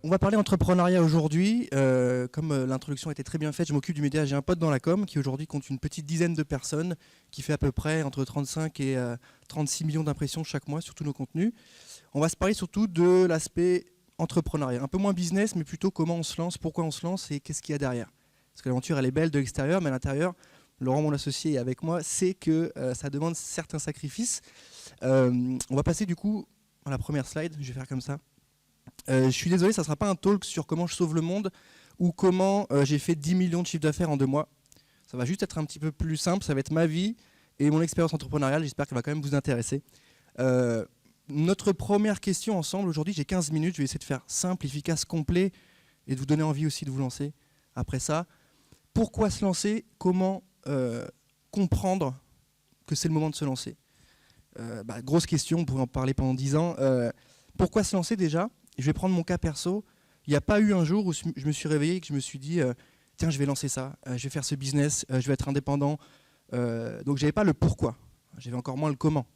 On va parler entrepreneuriat aujourd'hui. Comme l'introduction a été très bien faite, je m'occupe du média J'ai un pote dans la com qui aujourd'hui compte une petite dizaine de personnes, qui fait à peu près entre 35 et 36 millions d'impressions chaque mois sur tous nos contenus. On va se parler surtout de l'aspect entrepreneuriat, un peu moins business, mais plutôt comment on se lance, pourquoi on se lance et qu'est-ce qu'il y a derrière. Parce que l'aventure elle est belle de l'extérieur, mais à l'intérieur, Laurent, mon associé, est avec moi, sait que ça demande certains sacrifices. On va passer du coup à la première slide, je vais faire comme ça. Je suis désolé, ça ne sera pas un talk sur comment je sauve le monde ou comment j'ai fait 10 millions de chiffre d'affaires en 2 mois. Ça va juste être un petit peu plus simple, ça va être ma vie et mon expérience entrepreneuriale, j'espère qu'elle va quand même vous intéresser. Notre première question ensemble, aujourd'hui j'ai 15 minutes, je vais essayer de faire simple, efficace, complet et de vous donner envie aussi de vous lancer. Après ça, pourquoi se lancer? Comment comprendre que c'est le moment de se lancer? Grosse question, on pourrait en parler pendant 10 ans. Pourquoi se lancer déjà? Je vais prendre mon cas perso. Il n'y a pas eu un jour où je me suis réveillé et que je me suis dit tiens, je vais lancer ça, je vais faire ce business, je vais être indépendant. Donc, je n'avais pas le pourquoi. J'avais encore moins le comment.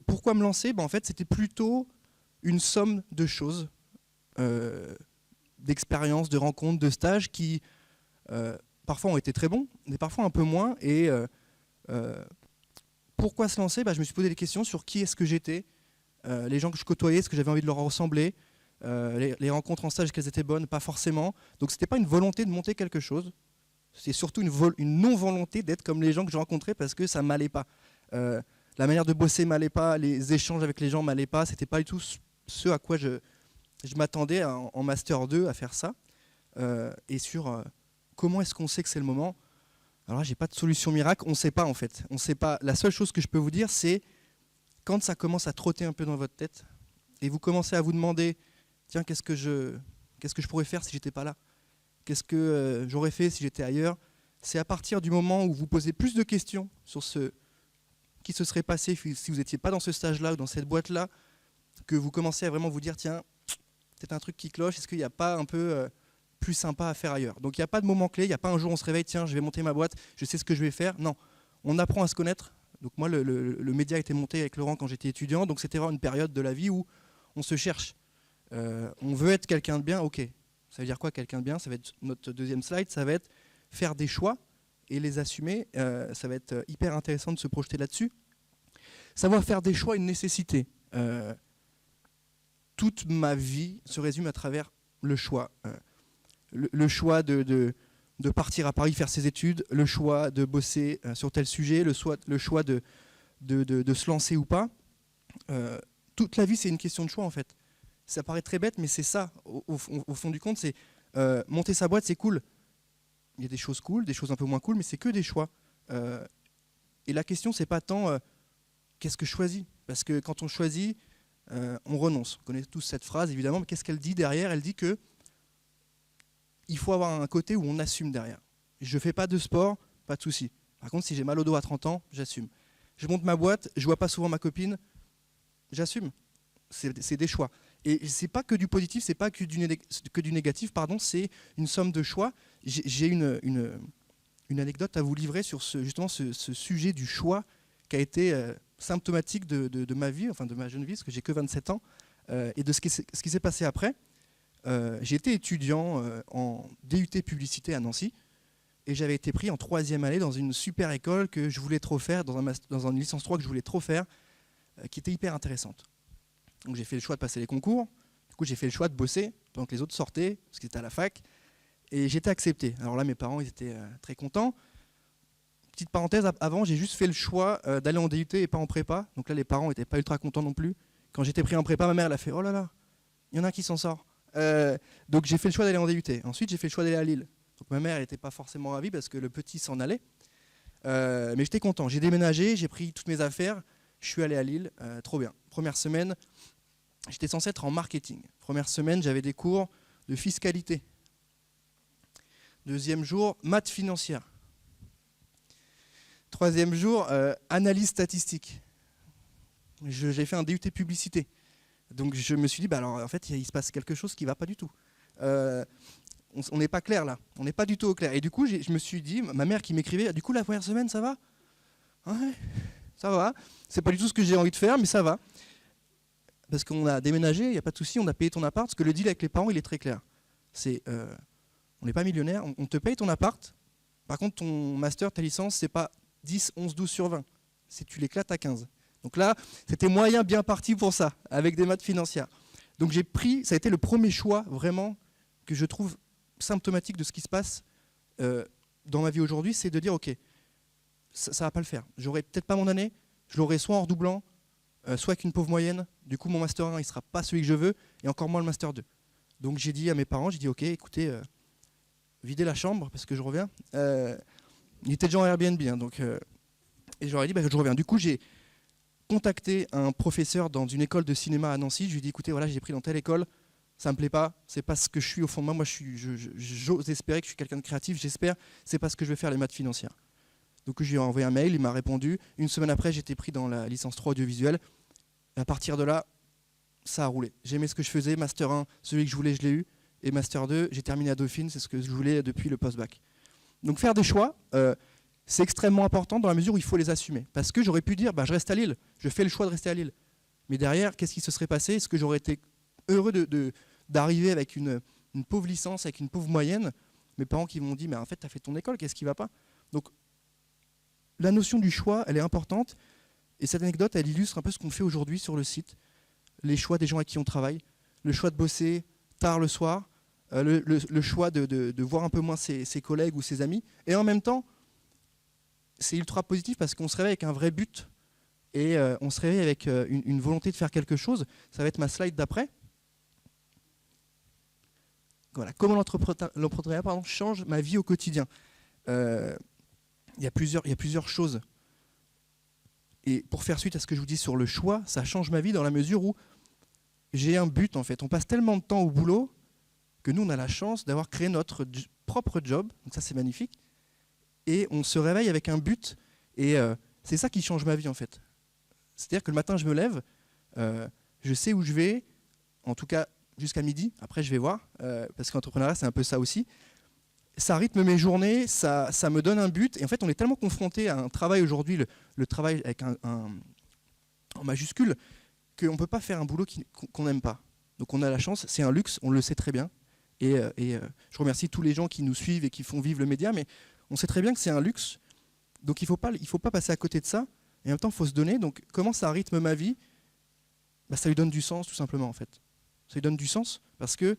Pourquoi me lancer? En fait, c'était plutôt une somme de choses, d'expériences, de rencontres, de stages qui parfois ont été très bons, mais parfois un peu moins. Et pourquoi se lancer? Je me suis posé des questions sur qui est-ce que j'étais, les gens que je côtoyais, est-ce que j'avais envie de leur ressembler, les rencontres en stage, est-ce qu'elles étaient bonnes? Pas forcément. Donc c'était pas une volonté de monter quelque chose, c'est surtout une non-volonté d'être comme les gens que je rencontrais parce que ça m'allait pas. La manière de bosser m'allait pas, les échanges avec les gens m'allaient pas, c'était pas du tout ce à quoi je m'attendais en Master 2 à faire ça. Et sur comment est-ce qu'on sait que c'est le moment? Alors là, j'ai pas de solution miracle, on sait pas en fait. On sait pas. La seule chose que je peux vous dire, c'est quand ça commence à trotter un peu dans votre tête et vous commencez à vous demander tiens, qu'est-ce que je pourrais faire si j'étais pas là? Qu'est-ce que j'aurais fait si j'étais ailleurs? C'est à partir du moment où vous posez plus de questions sur ce qui se serait passé si vous n'étiez pas dans ce stage-là ou dans cette boîte-là que vous commencez à vraiment vous dire tiens, peut-être un truc qui cloche, est-ce qu'il n'y a pas un peu plus sympa à faire ailleurs? Donc il n'y a pas de moment clé, il n'y a pas un jour on se réveille, tiens, je vais monter ma boîte, je sais ce que je vais faire. Non, on apprend à se connaître. Donc moi, le média a été monté avec Laurent quand j'étais étudiant, donc c'était vraiment une période de la vie où on se cherche. On veut être quelqu'un de bien, ok. Ça veut dire quoi quelqu'un de bien? Ça va être notre deuxième slide, ça va être faire des choix et les assumer. Ça va être hyper intéressant de se projeter là-dessus. Savoir faire des choix est une nécessité. Toute ma vie se résume à travers le choix. Le choix de partir à Paris faire ses études, le choix de bosser sur tel sujet, le choix de se lancer ou pas. Toute la vie, c'est une question de choix en fait. Ça paraît très bête, mais c'est ça, au fond du compte, c'est monter sa boîte, c'est cool. Il y a des choses cool, des choses un peu moins cool, mais c'est que des choix. Et la question, c'est pas tant qu'est-ce que je choisis? Parce que quand on choisit, on renonce. On connaît tous cette phrase, évidemment, mais qu'est-ce qu'elle dit derrière? Elle dit que il faut avoir un côté où on assume derrière. Je ne fais pas de sport, pas de souci. Par contre, si j'ai mal au dos à 30 ans, j'assume. Je monte ma boîte, je ne vois pas souvent ma copine, j'assume. C'est des choix. Et ce n'est pas que du positif, ce n'est pas que du négatif, pardon, c'est une somme de choix. J'ai une anecdote à vous livrer sur justement ce sujet du choix qui a été symptomatique de ma vie, enfin de ma jeune vie, parce que j'ai que 27 ans, et de ce qui s'est passé après. J'ai été étudiant en DUT publicité à Nancy et j'avais été pris en 3e année dans une super école que je voulais trop faire, dans une licence 3 que je voulais trop faire, qui était hyper intéressante. Donc j'ai fait le choix de passer les concours, du coup j'ai fait le choix de bosser pendant que les autres sortaient, parce qu'ils étaient à la fac, et j'étais accepté. Alors là mes parents ils étaient très contents. Petite parenthèse, avant j'ai juste fait le choix d'aller en DUT et pas en prépa, donc là les parents n'étaient pas ultra contents non plus. Quand j'étais pris en prépa, ma mère elle a fait « oh là là, il y en a un qui s'en sort ». Donc j'ai fait le choix d'aller en DUT. Ensuite j'ai fait le choix d'aller à Lille. Donc ma mère n'était pas forcément ravie parce que le petit s'en allait. Mais j'étais content. J'ai déménagé, j'ai pris toutes mes affaires. Je suis allé à Lille. Trop bien. Première semaine, j'étais censé être en marketing. Première semaine, j'avais des cours de fiscalité. Deuxième jour, maths financière. Troisième jour, analyse statistique. J'ai fait un DUT publicité. Donc je me suis dit, alors en fait, il se passe quelque chose qui ne va pas du tout. On n'est pas clair là, on n'est pas du tout au clair. Et du coup, je me suis dit, ma mère qui m'écrivait, du coup la première semaine, ça va? Ouais, ça va. C'est pas du tout ce que j'ai envie de faire, mais ça va. Parce qu'on a déménagé, il n'y a pas de souci, on a payé ton appart. Parce que le deal avec les parents, il est très clair. On n'est pas millionnaire, on te paye ton appart. Par contre, ton master, ta licence, c'est pas 10, 11, 12 sur 20. C'est tu l'éclates à 15. Donc là, c'était moyen bien parti pour ça, avec des maths financières. Donc j'ai pris, ça a été le premier choix vraiment que je trouve symptomatique de ce qui se passe dans ma vie aujourd'hui, c'est de dire ok, ça ne va pas le faire. J'aurai peut-être pas mon année, je l'aurai soit en redoublant, soit avec une pauvre moyenne. Du coup, mon master 1, il ne sera pas celui que je veux, et encore moins le master 2. Donc j'ai dit à mes parents, j'ai dit ok, écoutez, videz la chambre parce que je reviens. Il était déjà en Airbnb, hein, donc, et je leur ai dit je reviens. Du coup, j'ai contacté un professeur dans une école de cinéma à Nancy. Je lui ai dit écoutez, voilà, j'ai pris dans telle école, ça me plaît pas, c'est pas ce que je suis au fond de moi. Moi, j'ose espérer que je suis quelqu'un de créatif. J'espère, c'est pas ce que je vais faire les maths financières. Donc je lui ai envoyé un mail, il m'a répondu. Une semaine après, j'étais pris dans la licence 3 audiovisuelle. Et à partir de là, ça a roulé. J'aimais ce que je faisais. Master 1, celui que je voulais, je l'ai eu. Et Master 2, j'ai terminé à Dauphine, c'est ce que je voulais depuis le post-bac. Donc faire des choix, c'est extrêmement important dans la mesure où il faut les assumer. Parce que j'aurais pu dire, je reste à Lille, je fais le choix de rester à Lille. Mais derrière, qu'est-ce qui se serait passé? Est-ce que j'aurais été heureux d'arriver avec une pauvre licence, avec une pauvre moyenne? Mes parents qui m'ont dit, mais en fait, tu as fait ton école, qu'est-ce qui ne va pas? Donc, la notion du choix, elle est importante. Et cette anecdote, elle illustre un peu ce qu'on fait aujourd'hui sur le site. Les choix des gens avec qui on travaille, le choix de bosser tard le soir, le choix de voir un peu moins ses collègues ou ses amis. Et en même temps, c'est ultra positif parce qu'on se réveille avec un vrai but et on se réveille avec une volonté de faire quelque chose. Ça va être ma slide d'après. Voilà, comment l'entrepreneuriat change ma vie au quotidien. Il y a plusieurs choses. Et pour faire suite à ce que je vous dis sur le choix, ça change ma vie dans la mesure où j'ai un but en fait. On passe tellement de temps au boulot que nous on a la chance d'avoir créé notre propre job, donc ça c'est magnifique, et on se réveille avec un but, et c'est ça qui change ma vie en fait. C'est-à-dire que le matin je me lève, je sais où je vais, en tout cas jusqu'à midi, après je vais voir, parce qu'entrepreneuriat c'est un peu ça aussi. Ça rythme mes journées, ça me donne un but, et en fait on est tellement confronté à un travail aujourd'hui, le travail avec en majuscule, qu'on ne peut pas faire un boulot qu'on n'aime pas. Donc on a la chance, c'est un luxe, on le sait très bien, et je remercie tous les gens qui nous suivent et qui font vivre le média, mais on sait très bien que c'est un luxe, donc il faut pas passer à côté de ça, et en même temps il faut se donner. Donc comment ça rythme ma vie? Ça lui donne du sens tout simplement en fait. Ça lui donne du sens parce que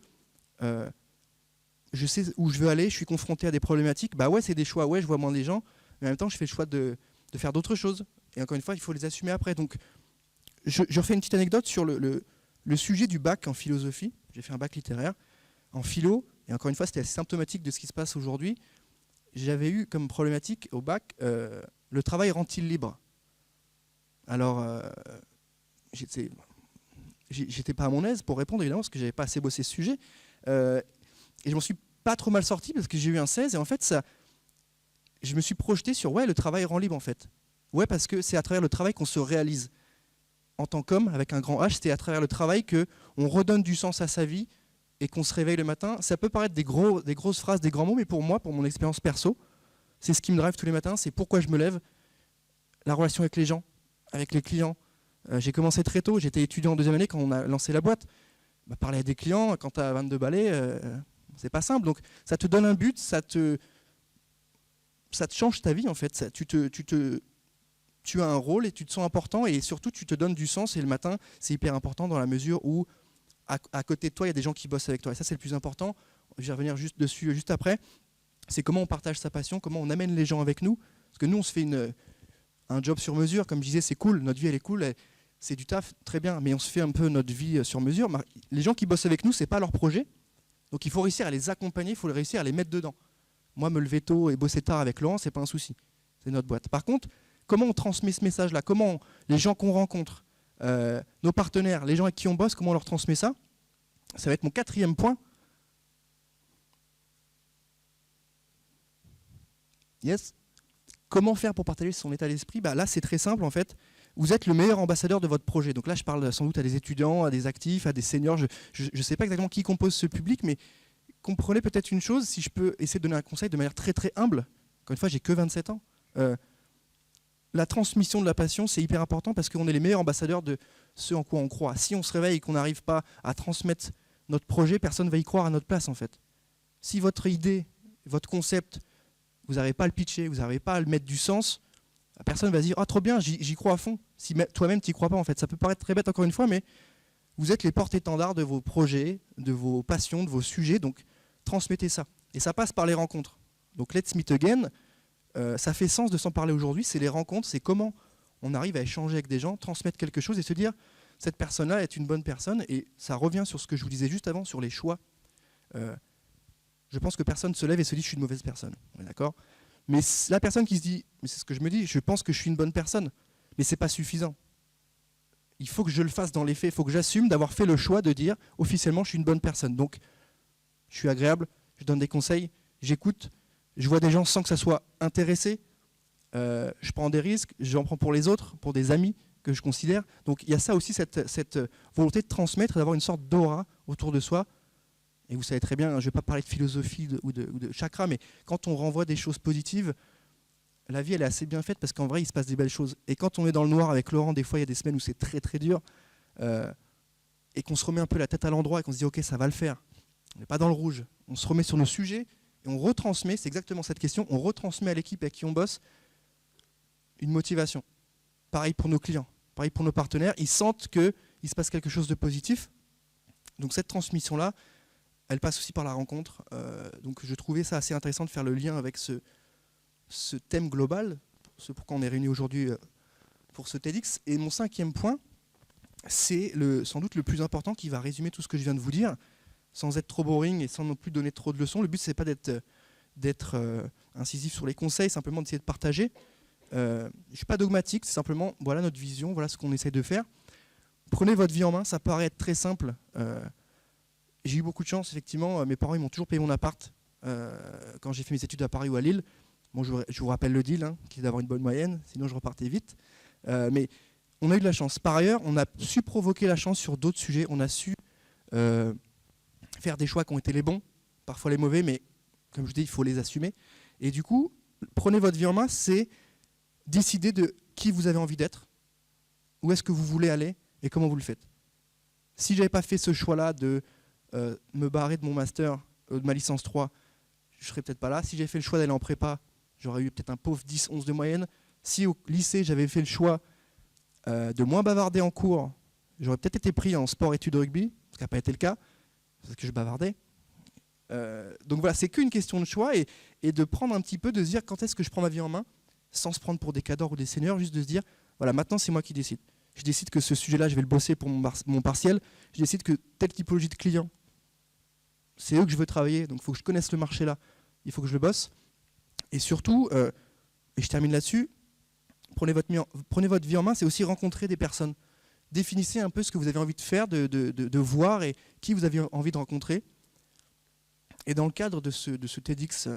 je sais où je veux aller, je suis confronté à des problématiques, ouais c'est des choix, ouais je vois moins les gens, mais en même temps je fais le choix de faire d'autres choses, et encore une fois il faut les assumer après. Donc je refais une petite anecdote sur le sujet du bac en philosophie. J'ai fait un bac littéraire en philo, et encore une fois c'était assez symptomatique de ce qui se passe aujourd'hui. J'avais eu comme problématique au bac, le travail rend-il libre? Alors, j'étais pas à mon aise pour répondre évidemment, parce que j'avais pas assez bossé ce sujet, et je m'en suis pas trop mal sorti parce que j'ai eu un 16, et en fait je me suis projeté sur le travail rend libre en fait. Ouais, parce que c'est à travers le travail qu'on se réalise. En tant qu'homme, avec un grand H, c'est à travers le travail qu'on redonne du sens à sa vie et qu'on se réveille le matin. Ça peut paraître des grosses phrases, des grands mots, mais pour moi, pour mon expérience perso, c'est ce qui me drive tous les matins, c'est pourquoi je me lève, la relation avec les gens, avec les clients. J'ai commencé très tôt, j'étais étudiant en deuxième année quand on a lancé la boîte. Parler à des clients, quand tu as 22 balais, c'est pas simple. Donc ça te donne un but, ça te change ta vie en fait. Tu as un rôle et tu te sens important, et surtout tu te donnes du sens, et le matin c'est hyper important dans la mesure où à côté de toi il y a des gens qui bossent avec toi, et ça c'est le plus important. Je vais revenir dessus juste après. C'est comment on partage sa passion, comment on amène les gens avec nous, parce que nous on se fait un job sur mesure, comme je disais, c'est cool, notre vie elle est cool, c'est du taf, très bien, mais on se fait un peu notre vie sur mesure. Les gens qui bossent avec nous, c'est pas leur projet, donc il faut réussir à les accompagner, il faut réussir à les mettre dedans. Moi me lever tôt et bosser tard avec Laurent, c'est pas un souci, c'est notre boîte. Par contre, comment on transmet ce message-là? Comment les gens qu'on rencontre, nos partenaires, les gens avec qui on bosse, comment on leur transmet ça? Ça va être mon 4e point. Yes. Comment faire pour partager son état d'esprit? Là, c'est très simple en fait. Vous êtes le meilleur ambassadeur de votre projet. Donc là, je parle sans doute à des étudiants, à des actifs, à des seniors. Je ne sais pas exactement qui compose ce public, mais comprenez peut-être une chose, si je peux essayer de donner un conseil de manière très très humble. Encore une fois, j'ai que 27 ans. la transmission de la passion, c'est hyper important parce qu'on est les meilleurs ambassadeurs de ce en quoi on croit. Si on se réveille et qu'on n'arrive pas à transmettre notre projet, personne ne va y croire à notre place en fait. Si votre idée, votre concept, vous n'arrivez pas à le pitcher, vous n'arrivez pas à le mettre du sens, personne ne va se dire « Ah, trop bien, j'y crois à fond ». Si toi-même, tu n'y crois pas en fait. Ça peut paraître très bête encore une fois, mais vous êtes les porte-étendards de vos projets, de vos passions, de vos sujets, donc transmettez ça. Et ça passe par les rencontres. Donc Let's Meet Again, ça fait sens de s'en parler aujourd'hui, c'est les rencontres, c'est comment on arrive à échanger avec des gens, transmettre quelque chose et se dire cette personne-là est une bonne personne. Et ça revient sur ce que je vous disais juste avant, sur les choix. Je pense que personne se lève et se dit je suis une mauvaise personne. D'accord ? Mais la personne qui se dit, mais c'est ce que je me dis, je pense que je suis une bonne personne, mais c'est pas suffisant. Il faut que je le fasse dans les faits, il faut que j'assume d'avoir fait le choix de dire officiellement je suis une bonne personne. Donc je suis agréable, je donne des conseils, j'écoute, je vois des gens sans que ça soit intéressé, je prends des risques, j'en prends pour les autres, pour des amis que je considère. Donc il y a ça aussi, cette volonté de transmettre, d'avoir une sorte d'aura autour de soi. Et vous savez très bien, je ne vais pas parler de philosophie ou de chakra, mais quand on renvoie des choses positives, la vie elle est assez bien faite parce qu'en vrai il se passe des belles choses. Et quand on est dans le noir avec Laurent, des fois il y a des semaines où c'est très très dur, et qu'on se remet un peu la tête à l'endroit et qu'on se dit ok ça va le faire, on n'est pas dans le rouge, on se remet sur nos sujets et on retransmet, c'est exactement cette question, on retransmet à l'équipe avec qui on bosse une motivation. Pareil pour nos clients, pareil pour nos partenaires, ils sentent qu'il se passe quelque chose de positif. Donc cette transmission-là, elle passe aussi par la rencontre. Donc je trouvais ça assez intéressant de faire le lien avec ce thème global, ce pourquoi on est réunis aujourd'hui pour ce TEDx. Et mon 5e point, c'est sans doute le plus important qui va résumer tout ce que je viens de vous dire, sans être trop boring et sans non plus donner trop de leçons. Le but, c'est pas d'être incisif sur les conseils, simplement d'essayer de partager. Je ne suis pas dogmatique, c'est simplement voilà notre vision, voilà ce qu'on essaie de faire. Prenez votre vie en main, ça paraît être très simple. J'ai eu beaucoup de chance, effectivement. Mes parents ils m'ont toujours payé mon appart quand j'ai fait mes études à Paris ou à Lille. Bon, je vous rappelle le deal, hein, qui est d'avoir une bonne moyenne, sinon je repartais vite. Mais on a eu de la chance. Par ailleurs, on a su provoquer la chance sur d'autres sujets. On a su faire des choix qui ont été les bons, parfois les mauvais, mais comme je dis, il faut les assumer. Et du coup, prenez votre vie en main, c'est décider de qui vous avez envie d'être, où est-ce que vous voulez aller et comment vous le faites. Si je n'avais pas fait ce choix-là de me barrer de mon master, de ma licence 3, je ne serais peut-être pas là. Si j'avais fait le choix d'aller en prépa, j'aurais eu peut-être un pauvre 10, 11 de moyenne. Si au lycée, j'avais fait le choix de moins bavarder en cours, j'aurais peut-être été pris en sport-études rugby, ce qui n'a pas été le cas, parce que je bavardais. Donc voilà, c'est qu'une question de choix et de prendre un petit peu, de se dire quand est-ce que je prends ma vie en main, sans se prendre pour des cadors ou des seniors, juste de se dire, voilà, maintenant c'est moi qui décide. Je décide que ce sujet-là, je vais le bosser pour mon partiel. Je décide que telle typologie de client, c'est eux que je veux travailler, donc il faut que je connaisse le marché là, il faut que je le bosse. Et surtout, et je termine là-dessus, prenez votre vie en main, c'est aussi rencontrer des personnes. Définissez un peu ce que vous avez envie de faire, de voir et qui vous avez envie de rencontrer. Et dans le cadre de ce TEDx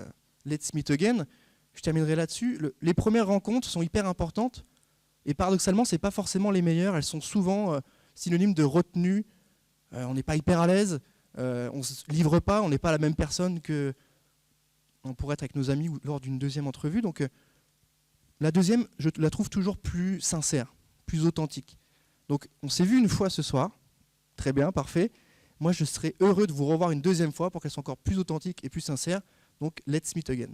Let's Meet Again, je terminerai là-dessus. Les premières rencontres sont hyper importantes et paradoxalement, ce n'est pas forcément les meilleures. Elles sont souvent synonymes de retenue. On n'est pas hyper à l'aise, on ne se livre pas, on n'est pas la même personne qu'on pourrait être avec nos amis ou lors d'une deuxième entrevue. Donc la deuxième, je la trouve toujours plus sincère, plus authentique. Donc on s'est vu une fois ce soir, très bien, parfait. Moi, je serais heureux de vous revoir une deuxième fois pour qu'elle soit encore plus authentique et plus sincère. Donc, let's meet again.